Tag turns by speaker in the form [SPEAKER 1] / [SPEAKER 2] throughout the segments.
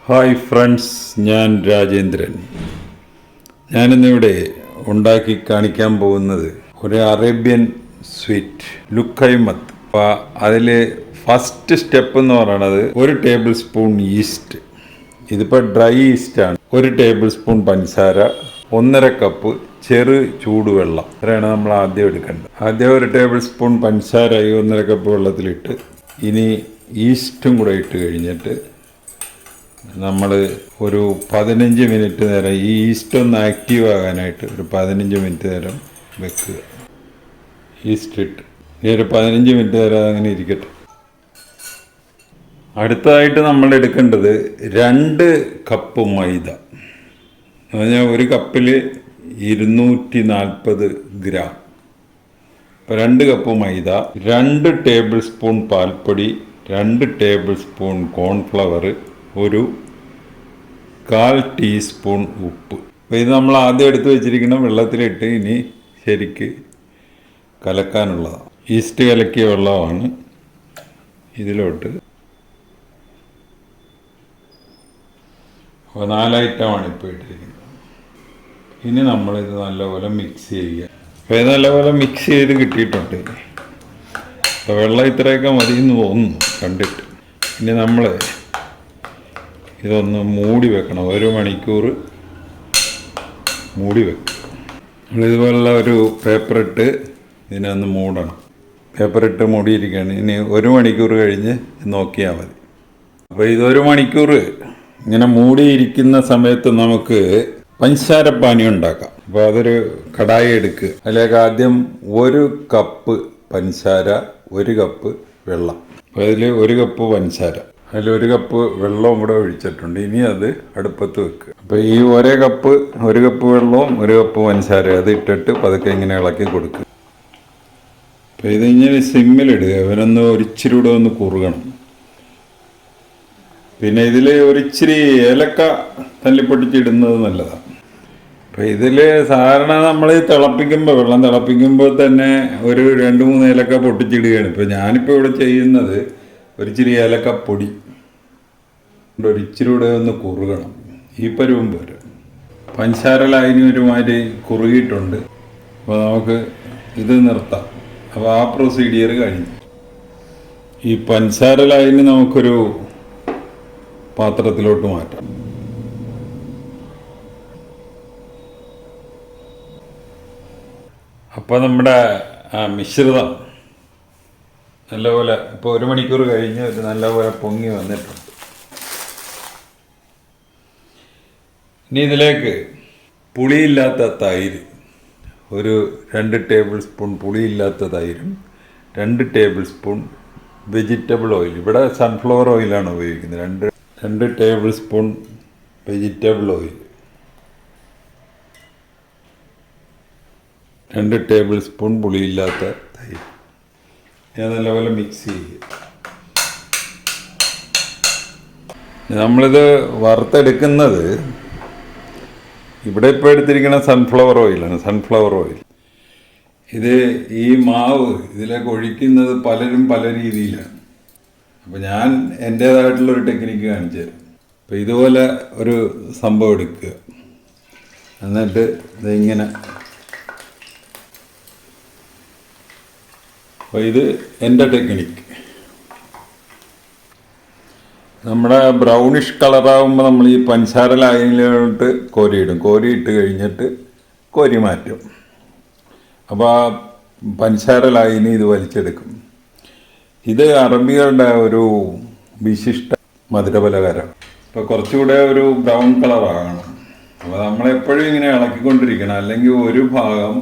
[SPEAKER 1] Hi friends, ഞാൻ രാജേന്ദ്രൻ. ഞാനിന്നിവിടെ ഉണ്ടാക്കി കാണിക്കാൻ പോകുന്നത് ഒരു അറേബ്യൻ സ്വീറ്റ് ലുക്കൈമത്ത്. അപ്പോൾ അതിൽ ഫസ്റ്റ് സ്റ്റെപ്പ് എന്ന് പറയുന്നത് 1 ടേബിൾ സ്പൂൺ ഈസ്റ്റ്. ഇതിപ്പോൾ ഡ്രൈ ഈസ്റ്റാണ്. 1 ടേബിൾ സ്പൂൺ പഞ്ചസാര, 1.5 കപ്പ് ചെറു ചൂടുവെള്ളം. ഇത്രയാണ് നമ്മൾ ആദ്യം എടുക്കേണ്ടത്. ആദ്യം 1 ടേബിൾ സ്പൂൺ പഞ്ചസാര 1.5 കപ്പ് വെള്ളത്തിലിട്ട് ഇനി ഈസ്റ്റും കൂടെ ഇട്ട് കഴിഞ്ഞിട്ട് നമ്മൾ ഒരു 15 മിനിറ്റ് നേരം ഈ ഈസ്റ്റ് ഒന്ന് ആക്റ്റീവ് ആകാനായിട്ട് ഒരു 15 മിനിറ്റ് നേരം വെക്കുക. ഈസ്റ്റ് ഇട്ട് ഈ ഒരു 15 മിനിറ്റ് നേരം അങ്ങനെ ഇരിക്കട്ടെ. അടുത്തതായിട്ട് നമ്മൾ എടുക്കേണ്ടത് 2 കപ്പ് മൈദ. എന്ന് പറഞ്ഞാൽ ഒരു കപ്പിൽ 240 ഗ്രാം. അപ്പോൾ 2 കപ്പ് മൈദ, 2 ടേബിൾ സ്പൂൺ പാൽപ്പൊടി, 2 ടേബിൾ സ്പൂൺ കോൺഫ്ലവർ, ഒരു 1/4 ടീസ്പൂൺ ഉപ്പ്. അപ്പോൾ ഇത് നമ്മൾ ആദ്യം എടുത്ത് വെച്ചിരിക്കുന്ന വെള്ളത്തിലിട്ട് ഇനി ശരിക്ക് കലക്കാനുള്ളതാണ്. ഈസ്റ്റ് കലക്കിയ വെള്ളമാണ് ഇതിലോട്ട്. അപ്പോൾ 4 ഐറ്റമാണ് ഇപ്പോൾ ഇട്ടിരിക്കുന്നത്. ഇനി നമ്മളിത് നല്ലപോലെ മിക്സ് ചെയ്യുക. അപ്പോൾ ഇത് നല്ലപോലെ മിക്സ് ചെയ്ത് കിട്ടിയിട്ടുണ്ട്. അപ്പോൾ വെള്ളം ഇത്രയൊക്കെ മതി എന്ന് തോന്നുന്നു കണ്ടിട്ട്. ഇനി നമ്മൾ ഇതൊന്ന് മൂടി വെക്കണം. 1 മണിക്കൂർ മൂടി വെക്കും. നമ്മളിതുപോലുള്ള ഒരു പേപ്പറിട്ട് ഇതിനൊന്ന് മൂടണം. പേപ്പറിട്ട് മൂടിയിരിക്കുകയാണ്. ഇനി 1 മണിക്കൂർ കഴിഞ്ഞ് നോക്കിയാൽ മതി. അപ്പോൾ ഇത് 1 മണിക്കൂർ ഇങ്ങനെ മൂടിയിരിക്കുന്ന സമയത്ത് നമുക്ക് പഞ്ചസാരപ്പാനി ഉണ്ടാക്കാം. അപ്പോൾ അതൊരു കടായി എടുക്കുക. അതിലേക്ക് ആദ്യം 1 കപ്പ് പഞ്ചസാര, 1 കപ്പ് വെള്ളം. അപ്പോൾ അതിൽ 1 കപ്പ് പഞ്ചസാര, അതിൽ 1 കപ്പ് വെള്ളവും കൂടെ ഒഴിച്ചിട്ടുണ്ട്. ഇനി അത് അടുപ്പത്ത് വെക്കുക. അപ്പോൾ ഈ 1 കപ്പ് വെള്ളവും 1 കപ്പ് പഞ്ചസാര അത് ഇട്ടിട്ട് പതുക്കെ ഇങ്ങനെ ഇളക്കി കൊടുക്കുക. അപ്പോൾ ഇതിങ്ങനെ സിമ്മിലിടുക. ഇവരൊന്ന് ഒരിച്ചിരി കൂടെ ഒന്ന് കുറുകണം. പിന്നെ ഇതിൽ ഒരിച്ചിരി ഏലക്ക തല്ലിപ്പൊട്ടിച്ചിടുന്നത് നല്ലതാണ്. അപ്പോൾ ഇതിൽ സാധാരണ നമ്മൾ വെള്ളം തിളപ്പിക്കുമ്പോൾ തന്നെ ഒരു 2-3 ഏലക്ക പൊട്ടിച്ചിടുകയാണ്. ഇപ്പോൾ ഞാനിപ്പോൾ ഇവിടെ ചെയ്യുന്നത് ഒരിച്ചിരി ഏലക്കപ്പൊടി ഒരിച്ചിരി കൂടെ ഒന്ന് കുറുകണം. ഈ പരുവം പോരും. പഞ്ചസാര ലായനി ഒരുമാതിരി കുറുകിയിട്ടുണ്ട്. അപ്പോൾ നമുക്ക് ഇത് നിർത്താം. അപ്പോൾ ആ പ്രൊസീഡിയർ കഴിഞ്ഞു. ഈ പഞ്ചസാര ലായനി നമുക്കൊരു പാത്രത്തിലോട്ട് മാറ്റാം. അപ്പോൾ നമ്മുടെ മിശ്രിതം നല്ലപോലെ ഇപ്പോൾ 1 മണിക്കൂർ കഴിഞ്ഞ് ഒരു നല്ലപോലെ പൊങ്ങി വന്നിട്ടുണ്ട്. ഇനി ഇതിലേക്ക് പുളിയില്ലാത്ത തൈര്, ഒരു 2 ടേബിൾ സ്പൂൺ പുളിയില്ലാത്ത തൈരും, 2 ടേബിൾ സ്പൂൺ വെജിറ്റബിൾ ഓയിൽ. ഇവിടെ സൺഫ്ലവർ ഓയിലാണ് ഉപയോഗിക്കുന്നത്. 2 table spoon vegetable oil, 2 table spoon പുളിയില്ലാത്ത തൈര്. ഞാൻ നല്ലപോലെ മിക്സ് ചെയ്യുക. നമ്മളിത് വറുത്തെടുക്കുന്നത് ഇവിടെ ഇപ്പോൾ എടുത്തിരിക്കുന്ന സൺഫ്ലവർ ഓയിലാണ്. സൺഫ്ലവർ ഓയിൽ ഇത് ഈ മാവ് ഇതിലേക്ക് ഒഴിക്കുന്നത് പലരും പല രീതിയിലാണ്. അപ്പോൾ ഞാൻ എൻ്റേതായിട്ടുള്ളൊരു ടെക്നിക്ക് കാണിച്ചു തരാം. അപ്പോൾ ഇതുപോലെ ഒരു സംഭവം എടുക്കുക. എന്നിട്ട് ഇതിങ്ങനെ, അപ്പോൾ ഇത് എൻ്റെ ടെക്നിക്ക്. നമ്മുടെ ബ്രൗണിഷ് കളറാകുമ്പോൾ നമ്മൾ ഈ പഞ്ചസാര ലായനിലോട്ട് കോരിയിടും. കോരിയിട്ട് കഴിഞ്ഞിട്ട് കോരി മാറ്റും. അപ്പോൾ ആ പഞ്ചസാര ലായനി ഇത് വലിച്ചെടുക്കും. ഇത് അറബികളുടെ ഒരു വിശിഷ്ട മധുരപലഹാരം. ഇപ്പോൾ കുറച്ചുകൂടെ ഒരു ബ്രൗൺ കളറാകണം. അപ്പോൾ നമ്മളെപ്പോഴും ഇങ്ങനെ ഇളക്കിക്കൊണ്ടിരിക്കണം. അല്ലെങ്കിൽ ഒരു ഭാഗം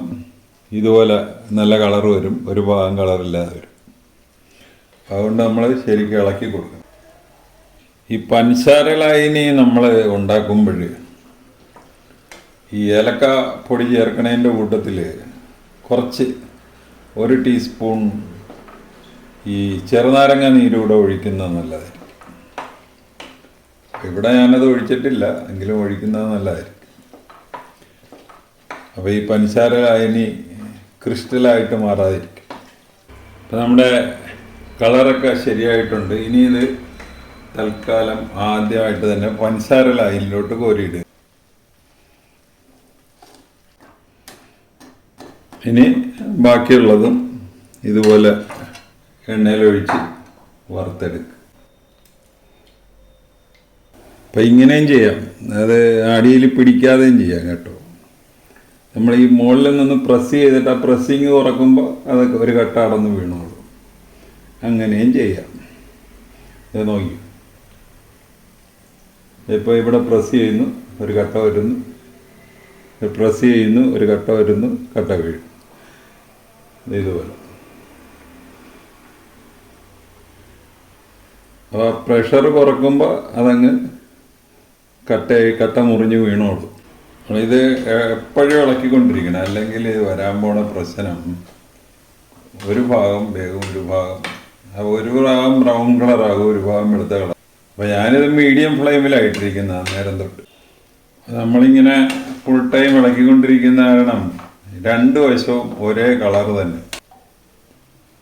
[SPEAKER 1] ഇതുപോലെ നല്ല കളർ വരും, ഒരു ഭാഗം കളറില്ലാതെ വരും. അതുകൊണ്ട് നമ്മൾ ശരിക്കും ഇളക്കി കൊടുക്കണം. ഈ പഞ്ചസാര ലായനി നമ്മൾ ഉണ്ടാക്കുമ്പോൾ ഈ ഏലക്ക പൊടി ചേർക്കണതിൻ്റെ കൂട്ടത്തിൽ കുറച്ച് 1 ടീസ്പൂൺ ഈ ചെറുനാരങ്ങ നീരൂടെ ഒഴിക്കുന്നത് നല്ലതായിരിക്കും. ഇവിടെ ഞാനത് ഒഴിച്ചിട്ടില്ല, എങ്കിലും ഒഴിക്കുന്നത് നല്ലതായിരിക്കും. അപ്പോൾ ഈ പഞ്ചസാര ലായനി ക്രിസ്റ്റലായിട്ട് മാറാതിരിക്കും. അപ്പോൾ നമ്മുടെ കളറൊക്കെ ശരിയായിട്ടുണ്ട്. ഇനി ഇത് തൽക്കാലം ആദ്യമായിട്ട് തന്നെ പഞ്ചസാര ലായനിലോട്ട് കോരിയിടുക. ഇനി ബാക്കിയുള്ളതും ഇതുപോലെ എണ്ണയിലൊഴിച്ച് വറുത്തെടുക്കുക. അപ്പം ഇങ്ങനെയും ചെയ്യാം, അത് അടിയിൽ പിടിക്കാതെയും ചെയ്യാം കേട്ടോ. നമ്മൾ ഈ മുകളിൽ നിന്ന് പ്രസ് ചെയ്തിട്ട് ആ പ്രസ്സിങ് കുറക്കുമ്പോൾ അതൊക്കെ ഒരു കട്ട അടന്ന് വീണോളൂ. അങ്ങനെയും ചെയ്യാം. ഇത് നോക്കി, ഇപ്പോൾ ഇവിടെ പ്രസ് ചെയ്യുന്നു, ഒരു കട്ട വരുന്നു, പ്രസ് ചെയ്യുന്നു, ഒരു കട്ട വരുന്നു, കട്ട വീഴും. ഇതുപോലെ. അപ്പോൾ പ്രഷർ കുറക്കുമ്പോൾ അതങ്ങ് കട്ട മുറിഞ്ഞ് വീണോളൂ. ഇത് എപ്പോഴും ഇളക്കിക്കൊണ്ടിരിക്കണം, അല്ലെങ്കിൽ ഇത് വരാൻ പോണ പ്രശ്നം ഒരു ഭാഗം വേഗം, ഒരു ഭാഗം ബ്രൗൺ കളറാകും, ഒരു ഭാഗം വെളുത്ത കളർ. അപ്പോൾ ഞാനിത് മീഡിയം ഫ്ലെയിമിലായിട്ടിരിക്കുന്ന നേരം തൊട്ട്. നമ്മളിങ്ങനെ ഫുൾ ടൈം ഇളക്കിക്കൊണ്ടിരിക്കുന്ന കാരണം രണ്ട് വശവും ഒരേ കളർ തന്നെ.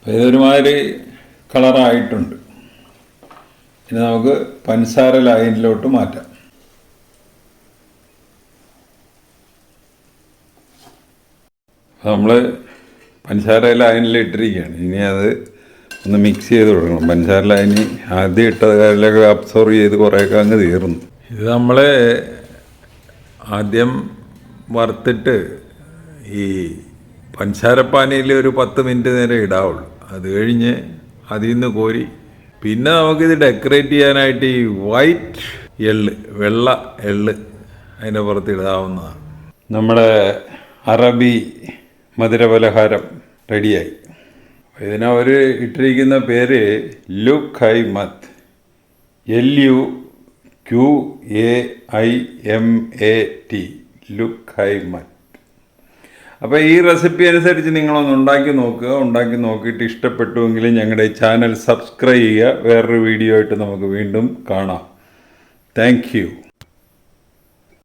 [SPEAKER 1] ഇതൊരുമാതിരി കളറായിട്ടുണ്ട്. ഇനി നമുക്ക് പഞ്ചസാര ലായനിലോട്ട് മാറ്റാം. നമ്മൾ പഞ്ചസാര ലായനിൽ ഇട്ടിരിക്കുകയാണ്. ഇനി അത് ഒന്ന് മിക്സ് ചെയ്ത് കൊടുക്കണം. പഞ്ചസാര ലായനി ആദ്യം ഇട്ട കാര്യങ്ങളൊക്കെ അബ്സോർവ് ചെയ്ത് കുറേയൊക്കെ അങ്ങ് തീർന്നു. ഇത് നമ്മൾ ആദ്യം വറുത്തിട്ട് ഈ പഞ്ചസാരപ്പാനിയിൽ ഒരു 10 മിനിറ്റ് നേരം ഇടാവുള്ളൂ. അത് കഴിഞ്ഞ് അതിൽ നിന്ന് കോരി പിന്നെ നമുക്കിത് ഡെക്കറേറ്റ് ചെയ്യാനായിട്ട് ഈ വൈറ്റ് എള്ള്, വെള്ള എള്ള് അതിൻ്റെ പുറത്ത് ഇടാവുന്നതാണ്. നമ്മുടെ അറബി മധുരപലഹാരം റെഡിയായി. ഇതിനവർ ഇട്ടിരിക്കുന്ന പേര് ലുഖൈമത്ത്, LUQAIMAT, ലുഖൈമത്ത്. അപ്പോൾ ഈ റെസിപ്പി അനുസരിച്ച് നിങ്ങളൊന്ന് ഉണ്ടാക്കി നോക്കുക. ഉണ്ടാക്കി നോക്കിയിട്ട് ഇഷ്ടപ്പെട്ടുവെങ്കിൽ ഞങ്ങളുടെ ചാനൽ സബ്സ്ക്രൈബ് ചെയ്യുക. വേറൊരു വീഡിയോ ആയിട്ട് നമുക്ക് വീണ്ടും കാണാം. Thank you.